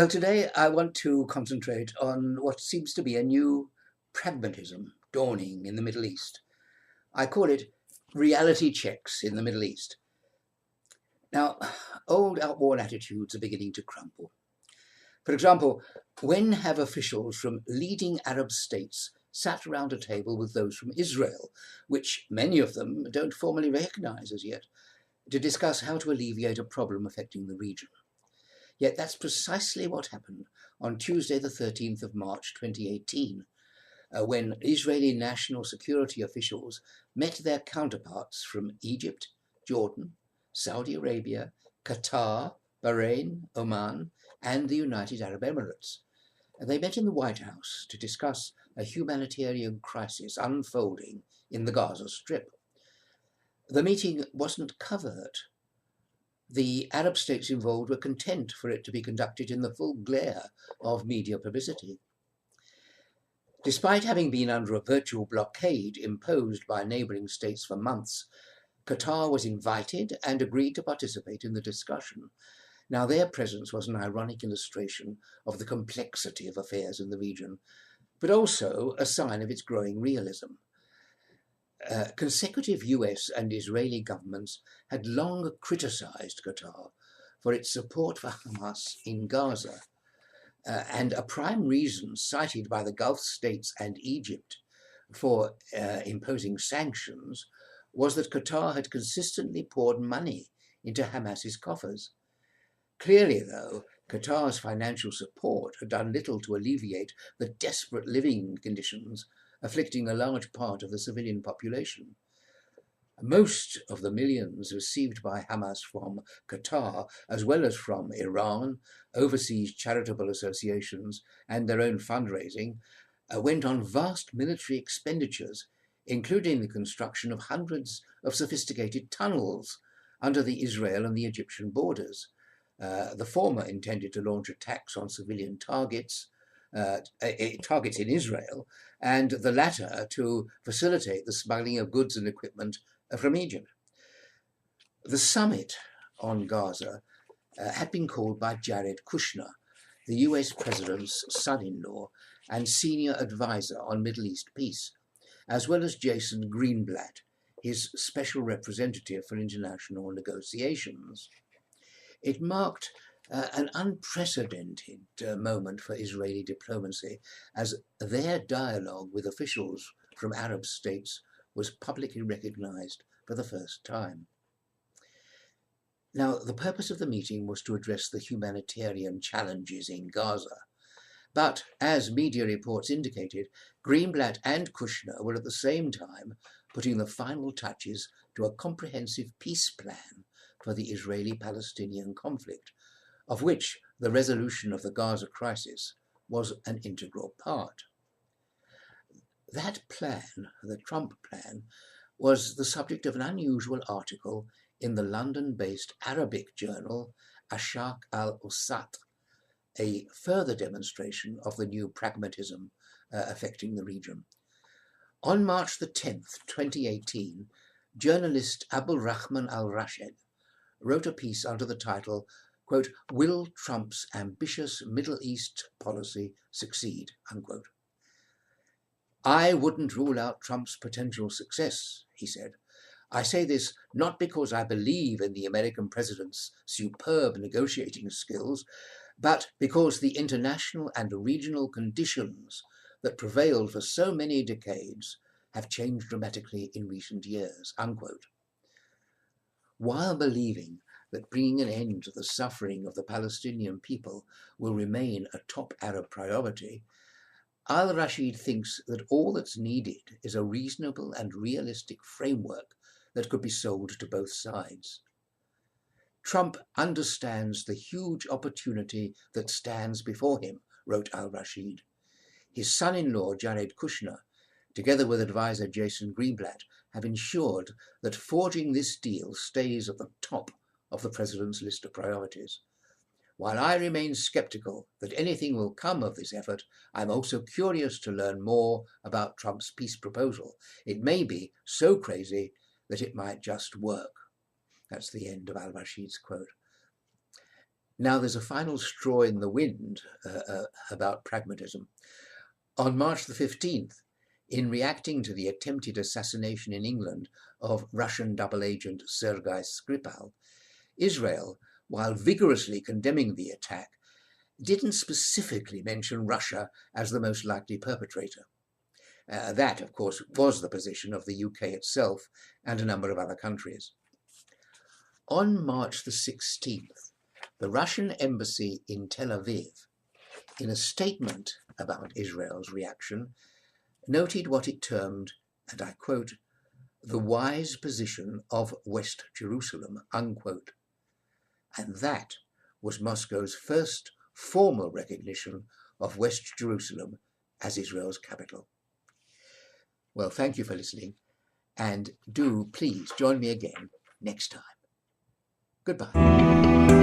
Well, today I want to concentrate on what seems to be a new pragmatism dawning in the Middle East. I call it reality checks in the Middle East. Now, old outworn attitudes are beginning to crumble. For example, when have officials from leading Arab states sat around a table with those from Israel, which many of them don't formally recognize as yet, to discuss how to alleviate a problem affecting the region? Yet that's precisely what happened on Tuesday, the 13th of March 2018, when Israeli national security officials met their counterparts from Egypt, Jordan, Saudi Arabia, Qatar, Bahrain, Oman, and the United Arab Emirates. They met in the White House to discuss a humanitarian crisis unfolding in the Gaza Strip. The meeting wasn't covert. The Arab states involved were content for it to be conducted in the full glare of media publicity. Despite having been under a virtual blockade imposed by neighbouring states for months, Qatar was invited and agreed to participate in the discussion. Now, their presence was an ironic illustration of the complexity of affairs in the region, but also a sign of its growing realism. Consecutive US and Israeli governments had long criticised Qatar for its support for Hamas in Gaza, and a prime reason cited by the Gulf states and Egypt for imposing sanctions was that Qatar had consistently poured money into Hamas's coffers. Clearly, though, Qatar's financial support had done little to alleviate the desperate living conditions afflicting a large part of the civilian population. Most of the millions received by Hamas from Qatar, as well as from Iran, overseas charitable associations, and their own fundraising, went on vast military expenditures, including the construction of hundreds of sophisticated tunnels under the Israel and the Egyptian borders. The former intended to launch attacks on civilian targets in Israel, and the latter to facilitate the smuggling of goods and equipment from Egypt. The summit on Gaza had been called by Jared Kushner, the US president's son-in-law and senior advisor on Middle East peace, as well as Jason Greenblatt, his special representative for international negotiations. It marked an unprecedented moment for Israeli diplomacy, as their dialogue with officials from Arab states was publicly recognized for the first time. Now, the purpose of the meeting was to address the humanitarian challenges in Gaza. But, as media reports indicated, Greenblatt and Kushner were at the same time putting the final touches to a comprehensive peace plan for the Israeli-Palestinian conflict, of which the resolution of the Gaza crisis was an integral part. That plan, the Trump plan, was the subject of an unusual article in the London-based Arabic journal Ashaq al-Awsat, a further demonstration of the new pragmatism affecting the region. On March the 10th, 2018, journalist Abul Rahman al-Rashed wrote a piece under the title, quote, "Will Trump's ambitious Middle East policy succeed?" unquote. "I wouldn't rule out Trump's potential success," he said. "I say this not because I believe in the American president's superb negotiating skills, but because the international and regional conditions that prevailed for so many decades have changed dramatically in recent years," unquote. While believing that bringing an end to the suffering of the Palestinian people will remain a top Arab priority, al-Rashid thinks that all that's needed is a reasonable and realistic framework that could be sold to both sides. "Trump understands the huge opportunity that stands before him," wrote al-Rashid. His son-in-law, Jared Kushner, together with advisor Jason Greenblatt, have ensured that forging this deal stays at the top of the president's list of priorities. While I remain skeptical that anything will come of this effort, I'm also curious to learn more about Trump's peace proposal. It may be so crazy that it might just work. That's the end of al-Rashid's quote. Now, there's a final straw in the wind about pragmatism. On March the 15th, in reacting to the attempted assassination in England of Russian double agent Sergei Skripal, Israel, while vigorously condemning the attack, didn't specifically mention Russia as the most likely perpetrator. That, of course, was the position of the UK itself and a number of other countries. On March the 16th, the Russian embassy in Tel Aviv, in a statement about Israel's reaction, noted what it termed, and I quote, "the wise position of West Jerusalem," unquote. And that was Moscow's first formal recognition of West Jerusalem as Israel's capital. Well, thank you for listening, and do please join me again next time. Goodbye.